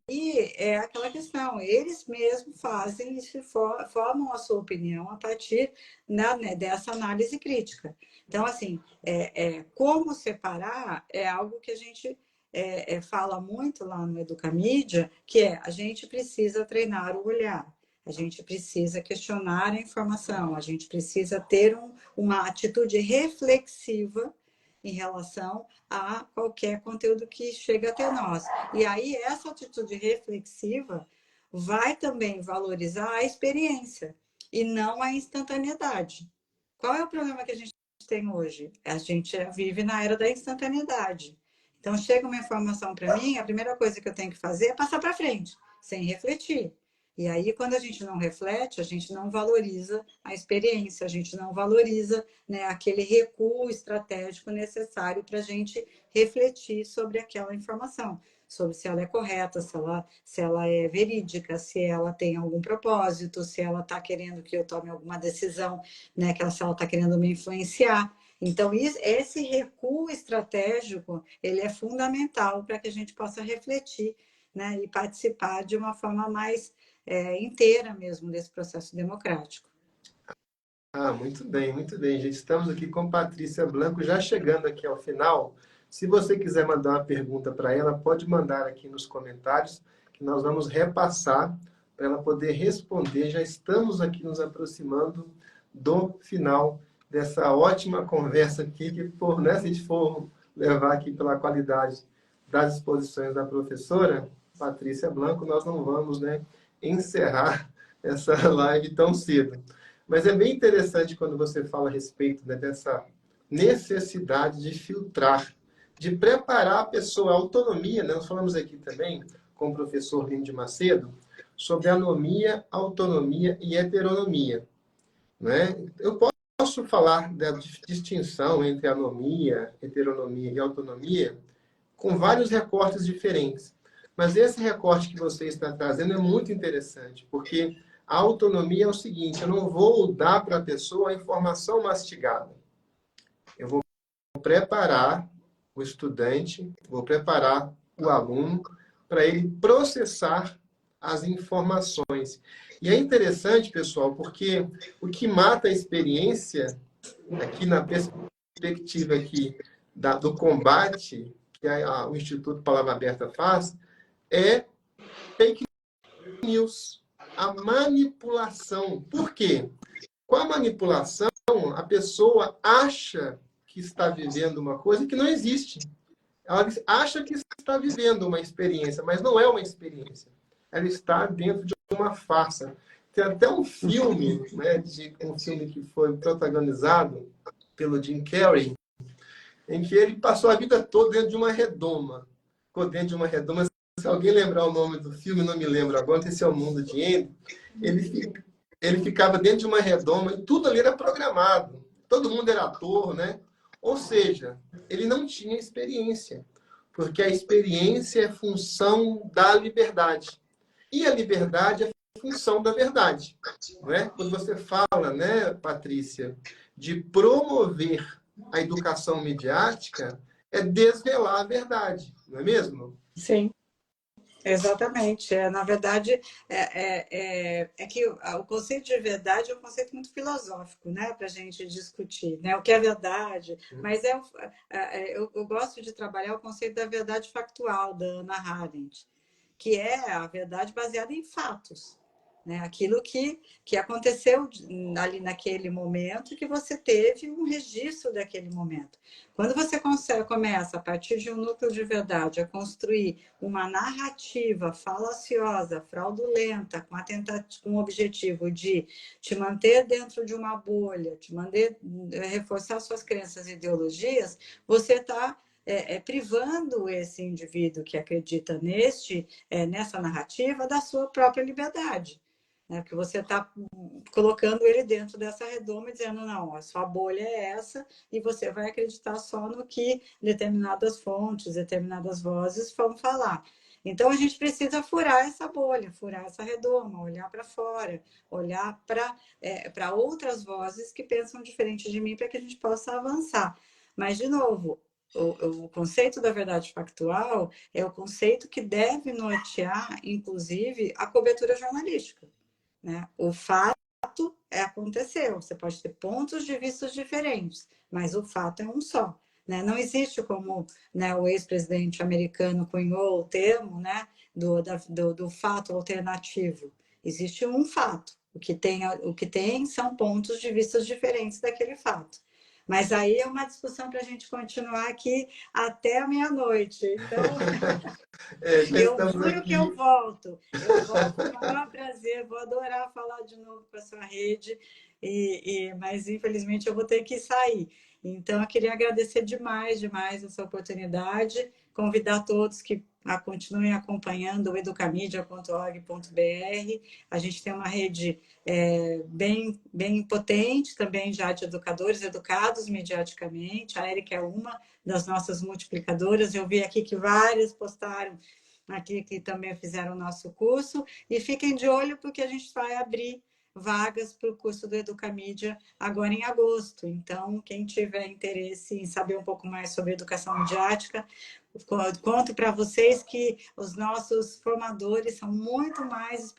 é aquela questão, eles mesmos fazem e formam a sua opinião a partir né, dessa análise crítica. Então, assim, como separar é algo que a gente fala muito lá no Educamídia, que a gente precisa treinar o olhar, a gente precisa questionar a informação, a gente precisa ter uma atitude reflexiva em relação a qualquer conteúdo que chega até nós. E aí, essa atitude reflexiva vai também valorizar a experiência e não a instantaneidade. Qual é o problema que a gente tem hoje? A gente vive na era da instantaneidade. Então, chega uma informação para mim, a primeira coisa que eu tenho que fazer é passar para frente, sem refletir. E aí, quando a gente não reflete, a gente não valoriza a experiência, a gente não valoriza, né, aquele recuo estratégico necessário para a gente refletir sobre aquela informação, sobre se ela é correta, se ela é verídica, se ela tem algum propósito, se ela está querendo que eu tome alguma decisão, né, se ela está querendo me influenciar. Então, esse recuo estratégico, ele é fundamental para que a gente possa refletir, né, e participar de uma forma mais inteira mesmo desse processo democrático. Muito bem, gente. Estamos aqui com Patrícia Blanco, já chegando aqui ao final. Se você quiser mandar uma pergunta para ela, pode mandar aqui nos comentários, que nós vamos repassar para ela poder responder. Já estamos aqui nos aproximando do final dessa ótima conversa aqui, que né, se a gente for levar aqui pela qualidade das exposições da professora Patrícia Blanco, nós não vamos, né, encerrar essa live tão cedo. Mas é bem interessante quando você fala a respeito, né, dessa necessidade de filtrar, de preparar a pessoa, a autonomia, né? Nós falamos aqui também com o professor Lino de Macedo sobre anomia, autonomia e heteronomia, né? Eu posso falar da distinção entre anomia, heteronomia e autonomia com vários recortes diferentes. Mas esse recorte que você está trazendo é muito interessante, porque a autonomia é o seguinte: eu não vou dar para a pessoa a informação mastigada. Eu vou preparar o estudante, vou preparar o aluno para ele processar as informações. E é interessante, pessoal, porque o que mata a experiência, aqui na perspectiva aqui do combate que o Instituto Palavra Aberta faz, é fake news, a manipulação. Por quê? Com a manipulação, a pessoa acha que está vivendo uma coisa que não existe. Ela acha que está vivendo uma experiência, mas não é uma experiência. Ela está dentro de uma farsa. Tem até um filme, né, um filme que foi protagonizado pelo Jim Carrey, em que ele passou a vida toda dentro de uma redoma. Ficou dentro de uma redoma. Se alguém lembrar o nome do filme, não me lembro agora, esse é o Mundo de Andy. Ele ficava dentro de uma redoma e tudo ali era programado. Todo mundo era ator, né? Ou seja, ele não tinha experiência, porque a experiência é função da liberdade. E a liberdade é função da verdade. Não é? Quando você fala, né, Patrícia, de promover a educação midiática, é desvelar a verdade, não é mesmo? Sim. Exatamente. Na verdade, que o conceito de verdade é um conceito muito filosófico, né, para a gente discutir, né, o que é verdade. Mas eu gosto de trabalhar o conceito da verdade factual, da Hannah Arendt, que é a verdade baseada em fatos. Né? Aquilo que aconteceu ali naquele momento, que você teve um registro daquele momento. Quando você começa, a partir de um núcleo de verdade, a construir uma narrativa falaciosa, fraudulenta, com o objetivo de te manter dentro de uma bolha, te manter reforçar suas crenças e ideologias, você está privando esse indivíduo que acredita nessa narrativa da sua própria liberdade. Né? Porque você está colocando ele dentro dessa redoma e dizendo, não, a sua bolha é essa e você vai acreditar só no que determinadas fontes, determinadas vozes vão falar. Então, a gente precisa furar essa bolha, furar essa redoma, olhar para fora, olhar para outras vozes que pensam diferente de mim para que a gente possa avançar. Mas, de novo, o conceito da verdade factual é o conceito que deve nortear, inclusive, a cobertura jornalística, né? O fato aconteceu, você pode ter pontos de vista diferentes, mas o fato é um só. Né? Não existe como, né, o ex-presidente americano cunhou o termo, né, do fato alternativo. Existe um fato. O que tem são pontos de vista diferentes daquele fato. Mas aí é uma discussão para a gente continuar aqui até a meia-noite. Então, Já eu estamos juro que eu aqui. volto. Eu volto com o maior prazer, vou adorar falar de novo com a sua rede, mas infelizmente eu vou ter que sair. Então, eu queria agradecer demais, demais essa oportunidade, convidar todos que continuem acompanhando o educamídia.org.br. A gente tem uma rede bem potente também já de educadores educados mediaticamente. A Érica é uma das nossas multiplicadoras. Eu vi aqui que várias postaram aqui que também fizeram o nosso curso. E fiquem de olho porque a gente vai abrir vagas para o curso do Educamídia agora em agosto. Então, quem tiver interesse em saber um pouco mais sobre educação midiática, conto para vocês que os nossos formadores são muito mais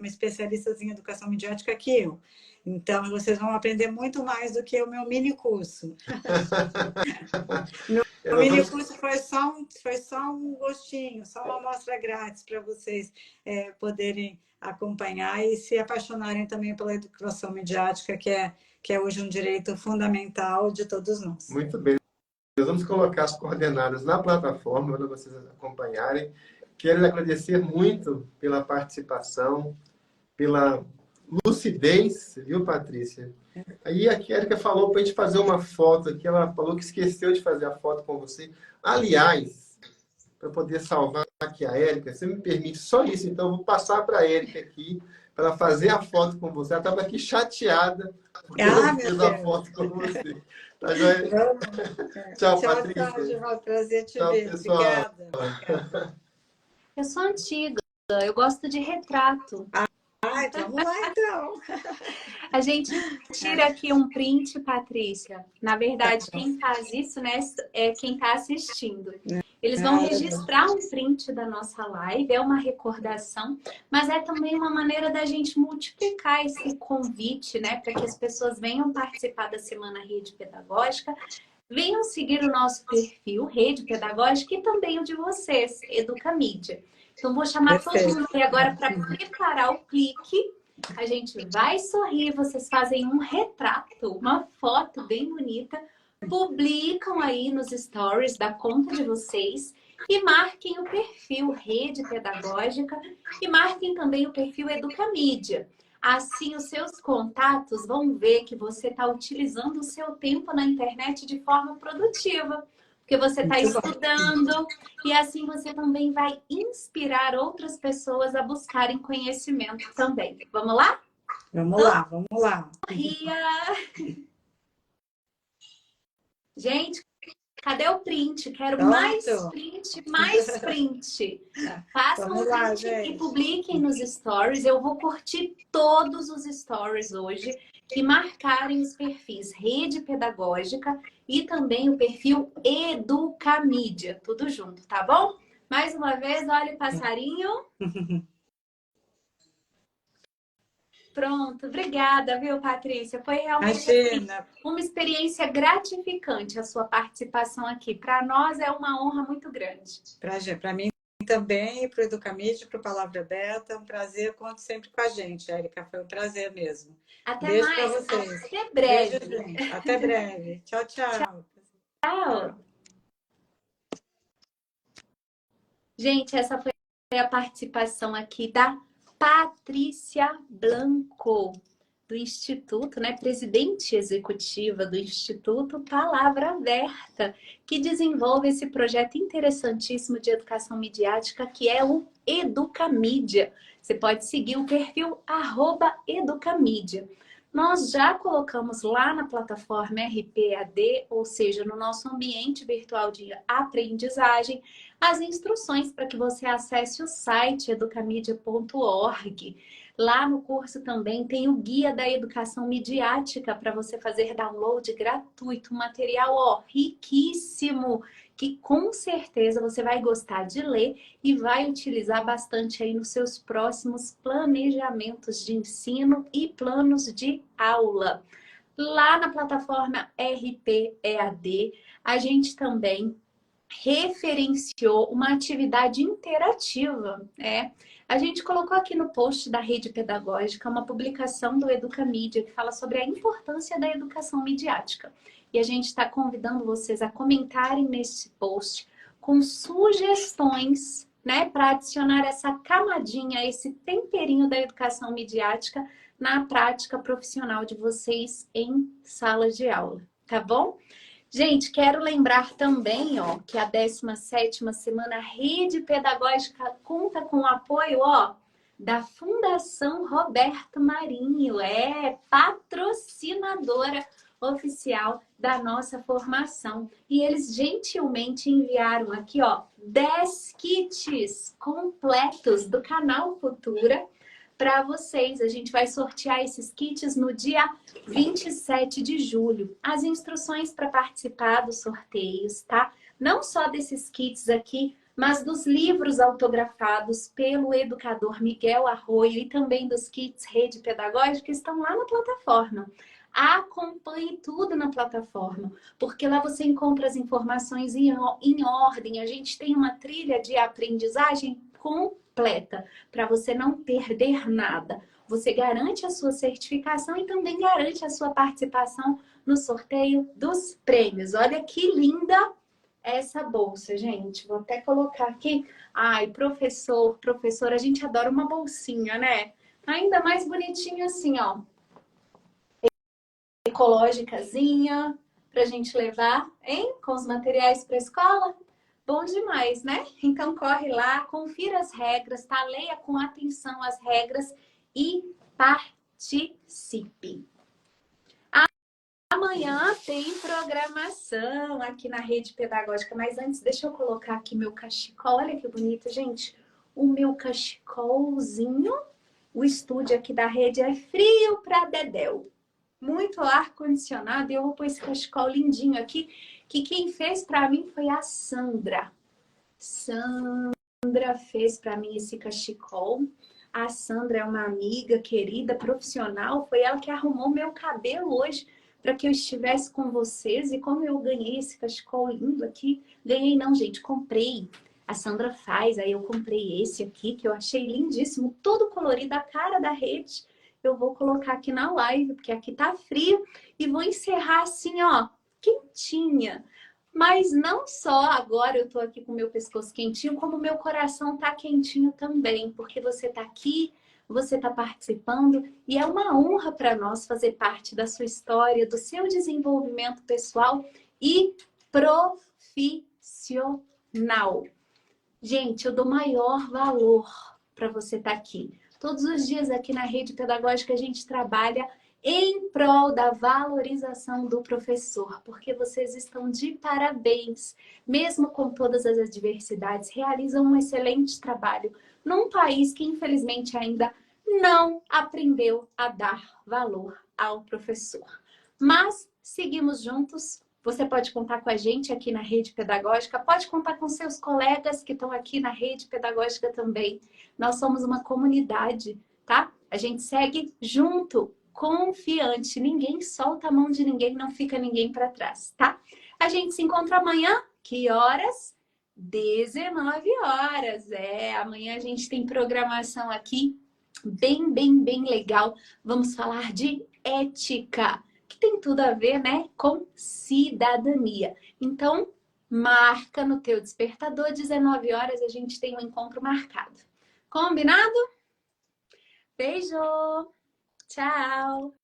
especialistas em educação midiática que eu. Então, vocês vão aprender muito mais do que o meu mini curso. O mini curso foi só um gostinho, só uma amostra grátis para vocês poderem acompanhar e se apaixonarem também pela educação midiática, que é hoje um direito fundamental de todos nós. Muito bem. Nós vamos colocar as coordenadas na plataforma para vocês acompanharem. Quero agradecer muito pela participação, pela lucidez, viu, Patrícia? Aí a Erika falou para a gente fazer uma foto aqui, ela falou que esqueceu de fazer a foto com você. Aliás, para poder salvar aqui a Erika, você me permite só isso, então eu vou passar para a Erika aqui, para ela fazer a foto com você. Ela estava aqui chateada, porque eu não fiz a foto com você. Tá joia? Tchau, Patrícia. Tchau, Gilmar. Prazer te Tchau, ver. pessoal. Obrigada. Eu sou antiga, eu gosto de retrato. Vamos lá, então. A gente tira aqui um print, Patrícia. Na verdade, quem faz isso, né, é quem está assistindo. Eles vão registrar um print da nossa live, é uma recordação, mas é também uma maneira da gente multiplicar esse convite, né, para que as pessoas venham participar da Semana Rede Pedagógica, venham seguir o nosso perfil Rede Pedagógica e também o de vocês, Educamídia. Então, vou chamar todo mundo aqui agora para preparar o clique. A gente vai sorrir, vocês fazem um retrato, uma foto bem bonita, publicam aí nos stories da conta de vocês e marquem o perfil Rede Pedagógica e marquem também o perfil Educamídia. Assim, os seus contatos vão ver que você está utilizando o seu tempo na internet de forma produtiva. Porque você está estudando e assim você também vai inspirar outras pessoas a buscarem conhecimento também. Vamos lá? Vamos lá, vamos lá. Ria! Gente, cadê o print? Quero Pronto. mais print, mais print. Façam o print e publiquem nos stories. Eu vou curtir todos os stories hoje que marcarem os perfis Rede Pedagógica e também o perfil Educamídia. Tudo junto, tá bom? Mais uma vez, olha o passarinho. Pronto, obrigada, viu, Patrícia? Foi realmente assim, uma experiência gratificante a sua participação aqui. Para nós é uma honra muito grande. Para mim também, para o Educamídia, para o Palavra Aberta, é um prazer, conte sempre com a gente, Érica, foi um prazer mesmo. Até Beijo mais, para vocês. até breve. Beijo, até breve. Tchau, tchau. Tchau. Gente, essa foi a participação aqui da Patrícia Blanco, do Instituto, né, presidente executiva do Instituto Palavra Aberta, que desenvolve esse projeto interessantíssimo de educação midiática, que é o Educamídia. Você pode seguir o perfil @educamídia. Nós já colocamos lá na plataforma RPAD, ou seja, no nosso ambiente virtual de aprendizagem, as instruções para que você acesse o site educamídia.org. Lá no curso também tem o Guia da Educação Midiática para você fazer download gratuito, um material riquíssimo, que com certeza você vai gostar de ler e vai utilizar bastante aí nos seus próximos planejamentos de ensino e planos de aula. Lá na plataforma RP EAD, a gente também referenciou uma atividade interativa, A gente colocou aqui no post da Rede Pedagógica uma publicação do Educamídia que fala sobre a importância da educação midiática. E a gente está convidando vocês a comentarem nesse post com sugestões, para adicionar essa camadinha, esse temperinho da educação midiática na prática profissional de vocês em sala de aula, tá bom? Gente, quero lembrar também, que a 17ª semana Rede Pedagógica conta com o apoio, da Fundação Roberto Marinho, patrocinadora oficial da nossa formação. E eles gentilmente enviaram aqui, 10 kits completos do canal Futura para vocês. A gente vai sortear esses kits no dia 27 de julho. As instruções para participar dos sorteios, tá? Não só desses kits aqui, mas dos livros autografados pelo educador Miguel Arroio e também dos kits Rede Pedagógica estão lá na plataforma. Acompanhe tudo na plataforma, porque lá você encontra as informações em ordem. A gente tem uma trilha de aprendizagem completa, para você não perder nada. Você garante a sua certificação e também garante a sua participação no sorteio dos prêmios. Olha que linda essa bolsa, gente. Vou até colocar aqui. Ai, professora, a gente adora uma bolsinha, né? Ainda mais bonitinha assim, ecológicazinha, pra gente levar, hein? Com os materiais para a escola. Bom demais, né? Então corre lá, confira as regras, tá? Leia com atenção as regras e participe. Amanhã tem programação aqui na Rede Pedagógica, mas antes deixa eu colocar aqui meu cachecol. Olha que bonito, gente. O meu cachecolzinho. O estúdio aqui da rede é frio pra dedéu. Muito ar-condicionado e eu vou pôr esse cachecol lindinho aqui, que quem fez pra mim foi a Sandra. Sandra fez pra mim esse cachecol. A Sandra é uma amiga querida, profissional. Foi ela que arrumou meu cabelo hoje para que eu estivesse com vocês. E como eu ganhei esse cachecol lindo aqui... Ganhei não, gente, comprei. A Sandra faz, aí eu comprei esse aqui, que eu achei lindíssimo. Todo colorido, a cara da rede. Eu vou colocar aqui na live, porque aqui tá frio. E vou encerrar assim, quentinha. Mas não só agora eu tô aqui com o meu pescoço quentinho, como o meu coração tá quentinho também. Porque você tá aqui, você tá participando. E é uma honra para nós fazer parte da sua história, do seu desenvolvimento pessoal e profissional. Gente, eu dou maior valor para você estar aqui. Todos os dias aqui na Rede Pedagógica a gente trabalha em prol da valorização do professor, porque vocês estão de parabéns. Mesmo com todas as adversidades, realizam um excelente trabalho num país que infelizmente ainda não aprendeu a dar valor ao professor. Mas seguimos juntos. Você pode contar com a gente aqui na Rede Pedagógica, pode contar com seus colegas que estão aqui na Rede Pedagógica também. Nós somos uma comunidade, tá? A gente segue junto, confiante. Ninguém solta a mão de ninguém, não fica ninguém para trás, tá? A gente se encontra amanhã. Que horas? 19 horas. Amanhã a gente tem programação aqui bem legal. Vamos falar de ética, que tem tudo a ver, né, com cidadania. Então, marca no teu despertador, 19 horas a gente tem um encontro marcado. Combinado? Beijo! Tchau!